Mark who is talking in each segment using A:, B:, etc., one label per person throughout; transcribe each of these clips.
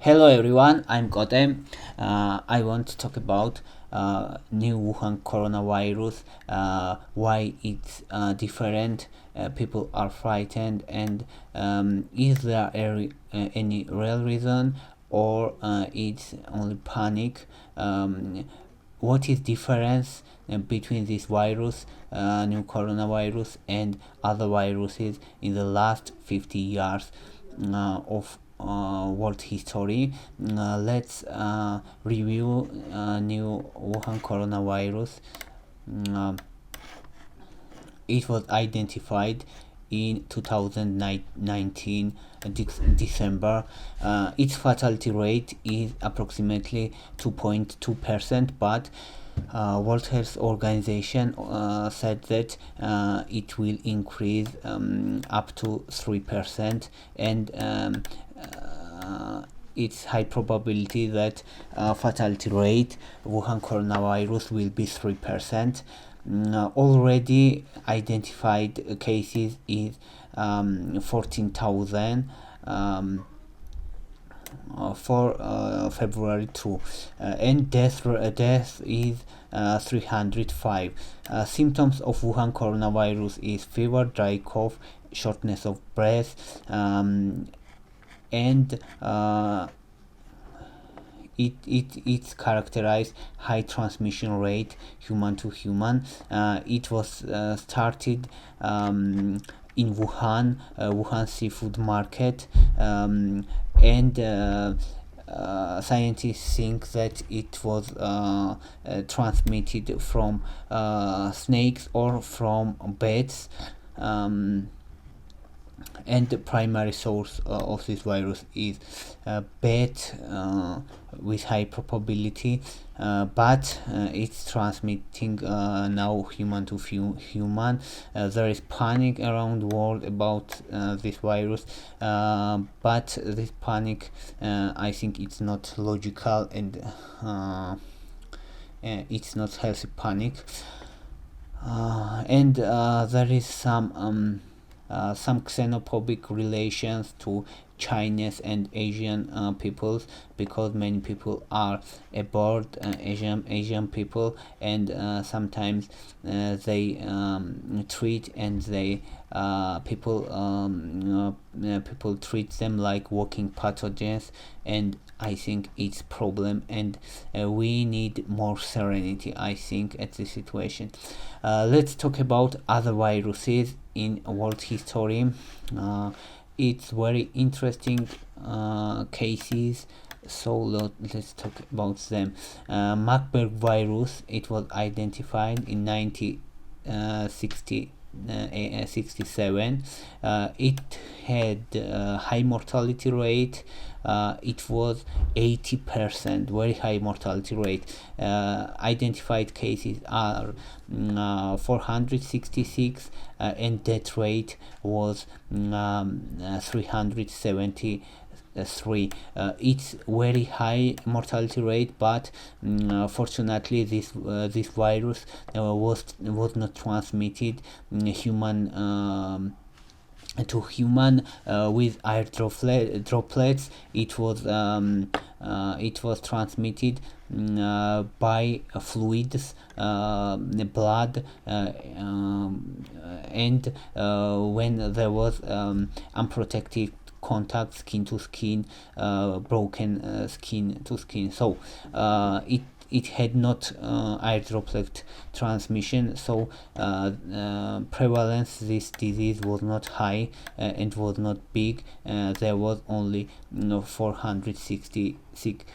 A: Hello everyone, I'm Gotem. I want to talk about new Wuhan coronavirus, why it's different, people are frightened, and is there any real reason or it's only panic? What is difference between this virus, new coronavirus, and other viruses in the last 50 years of world history? Let's review new Wuhan coronavirus. Mm, it was identified in 2019 December. Its fatality rate is approximately 2.2%, but World Health Organization said that it will increase up to 3%, and it's high probability that fatality rate Wuhan coronavirus will be 3%. Already identified cases is 14,000 for February 2, and death is 305. Symptoms of Wuhan coronavirus is fever, dry cough, shortness of breath, and it's characterized high transmission rate human to human. It was started in Wuhan seafood market, and scientists think that it was transmitted from snakes or from bats. And the primary source of this virus is bat, with high probability, but it's transmitting now human to human. There is panic around the world about this virus, but this panic, I think it's not logical, and it's not healthy panic. And there is some xenophobic relations to Chinese and Asian peoples, because many people are aboard Asian people, and sometimes they treat and they people treat them like walking pathogens, and I think it's problem, and we need more serenity, I think, at this situation. Let's talk about other viruses in world history. It's very interesting cases, so let's talk about them. Marburg virus, it was identified in 1967. It had high mortality rate. It was 80%, very high mortality rate. Identified cases are 466, and death rate was 373. It's very high mortality rate, but fortunately this virus was not transmitted human to human with air droplets. It was transmitted by fluids, blood, and when there was unprotected contact, skin to skin, broken skin to skin. So it had not air droplet transmission, so prevalence this disease was not high, and was not big. There was only 466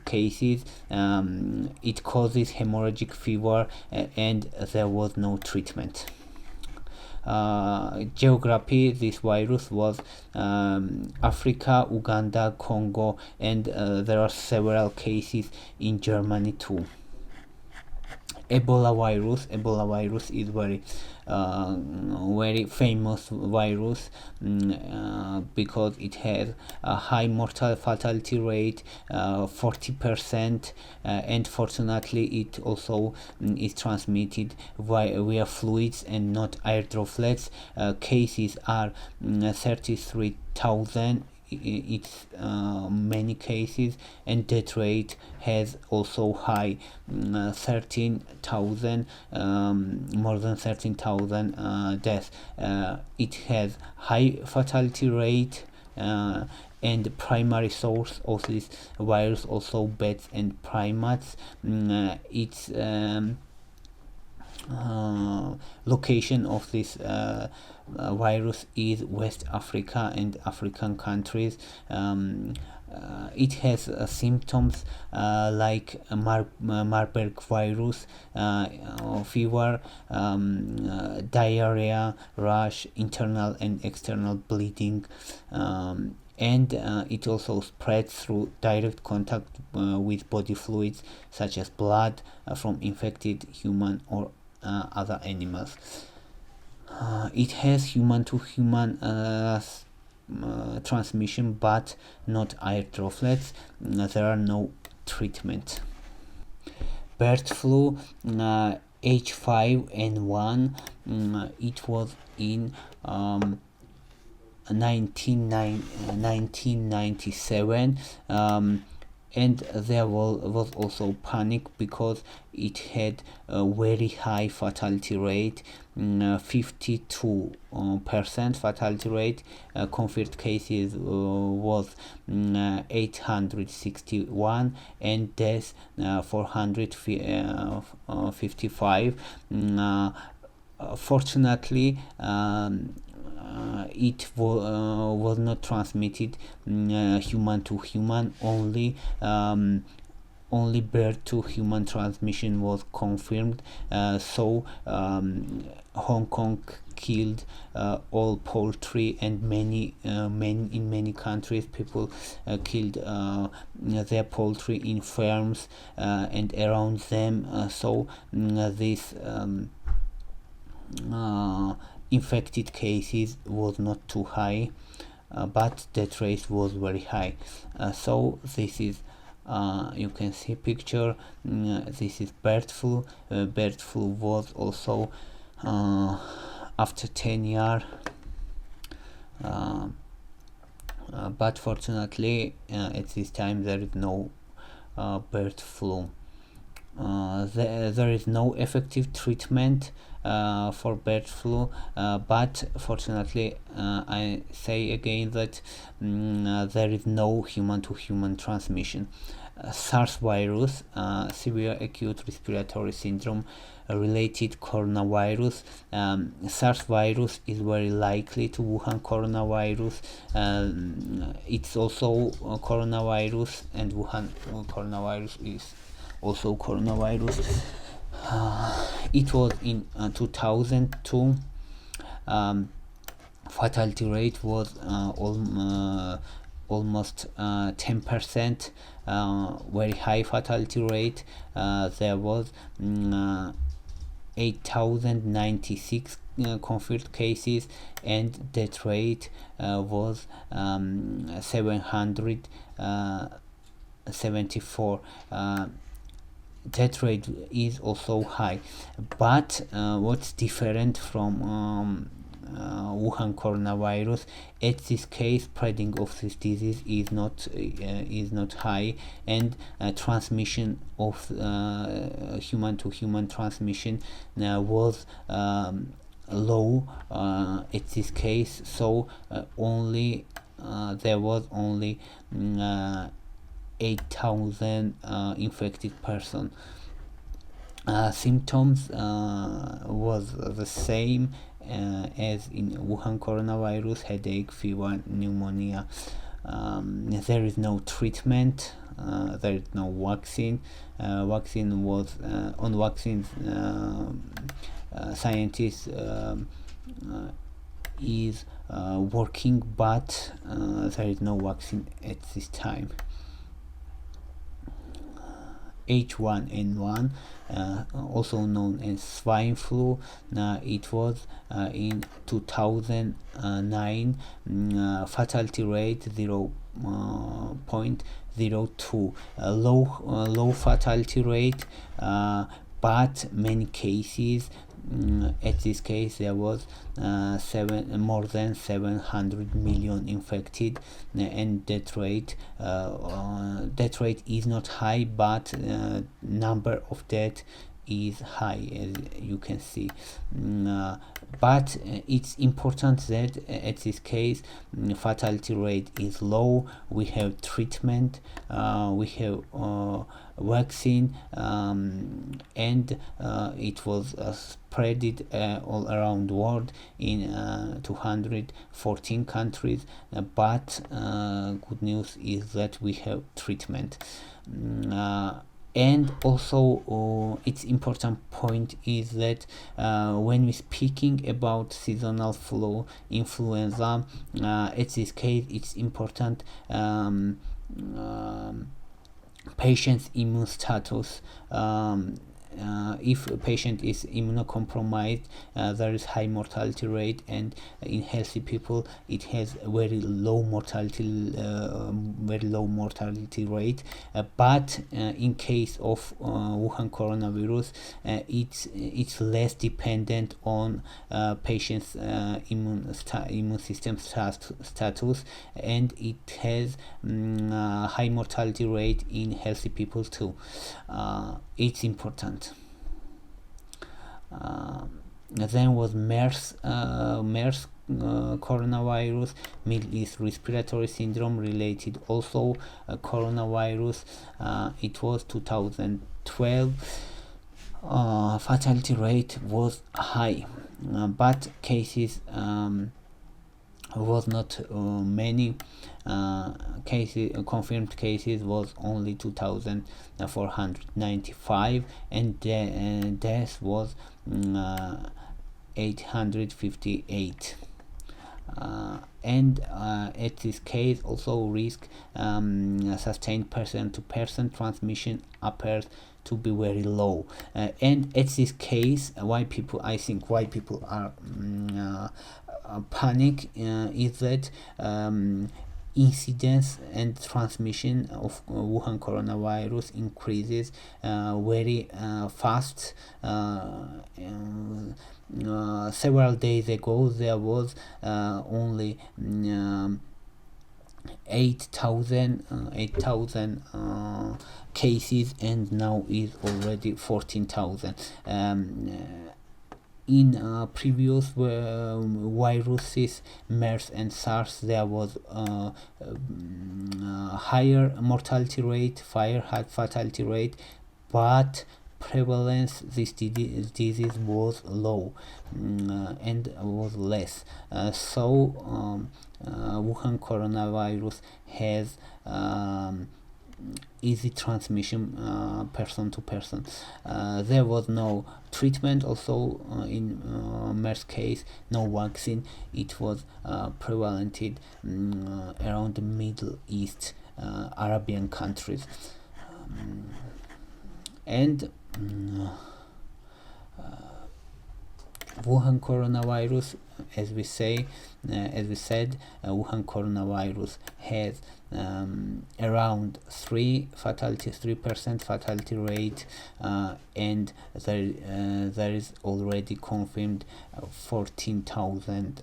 A: cases. It causes hemorrhagic fever, and there was no treatment. Geography, this virus was Africa, Uganda, Congo, and there are several cases in Germany too. Ebola virus is very famous virus, because it has a high fatality rate, 40%, and fortunately it also is transmitted via fluids and not air droplets. Cases are 33,000 its many cases, and death rate has also high, 13,000, more than 13,000 deaths. It has high fatality rate, and the primary source of this virus also bats and primates. Its location of this virus is West Africa and African countries. It has symptoms like Marburg virus, fever, diarrhea, rash, internal and external bleeding, and it also spreads through direct contact with body fluids such as blood from infected human or other animals. It has human to human transmission, but not air droplets. There are no treatment. Bird flu, H5N1, it was in 1997, and there was also panic because it had a very high fatality rate, 52% fatality rate. Confirmed cases was 861, and deaths 455. Fortunately, it was not transmitted human to human, only bird to human transmission was confirmed. So Hong Kong killed all poultry, and in many countries people killed their poultry in farms and around them. So this infected cases was not too high, but death rate was very high. So this is you can see picture. This is bird flu. Bird flu was also after 10 years, but fortunately at this time there is no bird flu. There is no effective treatment for bird flu, but fortunately I say again that there is no human to human transmission. SARS virus, severe acute respiratory syndrome related coronavirus. SARS virus is very likely to Wuhan coronavirus. It's also coronavirus, and Wuhan coronavirus is also coronavirus. It was in 2002. Fatality rate was almost 10%, very high fatality rate. There was 8,096 confirmed cases, and death rate was 774. Death rate is also high, but what's different from Wuhan coronavirus, at this case spreading of this disease is not high, and transmission of human to human transmission was low at this case. So only there was only 8,000 infected person. Symptoms was the same as in Wuhan coronavirus: headache, fever, pneumonia. There is no treatment. There is no vaccine. Vaccine was on vaccines. Scientists is working, but there is no vaccine at this time. H1N1, also known as swine flu, it was in 2009. Fatality rate 0.02, low fatality rate, but many cases, At this case there was more than 700 million infected, and death rate is not high, but number of deaths is high, as you can see. But it's important that at this case fatality rate is low. We have treatment, we have vaccine, and it was spread all around the world in 214 countries, but good news is that we have treatment. And also its important point is that when we speaking about seasonal flu, influenza, at this case it's important patient's immune status. If a patient is immunocompromised, there is high mortality rate, and in healthy people it has very low mortality rate. But in case of Wuhan coronavirus, it's less dependent on patient's immune system status, and it has high mortality rate in healthy people too. It's important. Then was MERS coronavirus, Middle East respiratory syndrome related also coronavirus. It was 2012. Fatality rate was high, but cases was not many. Confirmed cases was only 2,495, and death was 858. And at this case also risk sustained person-to-person transmission appears to be very low. And at this case why people are panic is that incidence and transmission of Wuhan coronavirus increases very fast. Several days ago there was only 8,000 cases, and now is already 14,000. In previous viruses, MERS and SARS, there was higher mortality rate, higher fatality rate, but prevalence this disease was low and was less. So Wuhan coronavirus has easy transmission person to person. There was no treatment also in MERS case, no vaccine. It was prevalent around the Middle East, Arabian countries, and Wuhan coronavirus, as we said, Wuhan coronavirus has around 3% fatality rate, and there is already confirmed 14,000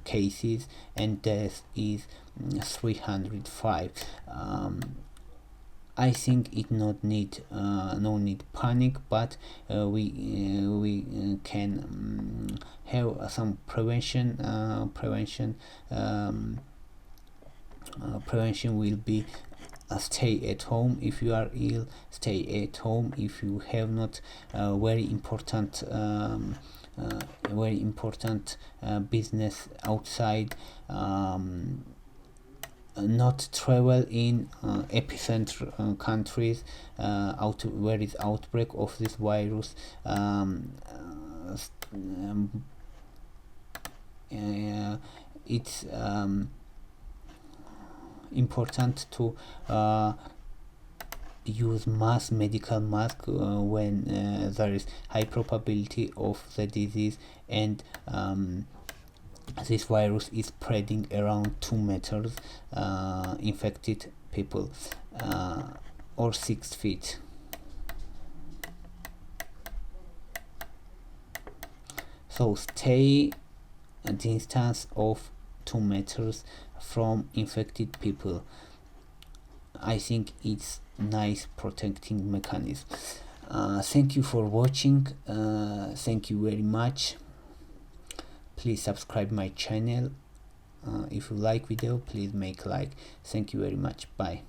A: cases, and death is 305. I think it no need panic, but we can have some prevention. Prevention will be stay at home. If you are ill, stay at home. If you have not very important business outside, not travel in epicenter countries where is outbreak of this virus. It's important to use medical mask when there is high probability of the disease, and this virus is spreading around 2 meters, infected people, or 6 feet. So stay a distance of 2 meters from infected people. I think it's nice protecting mechanism. Thank you for watching. Thank you very much. Please subscribe my channel. If you like video, please make like. Thank you very much. Bye.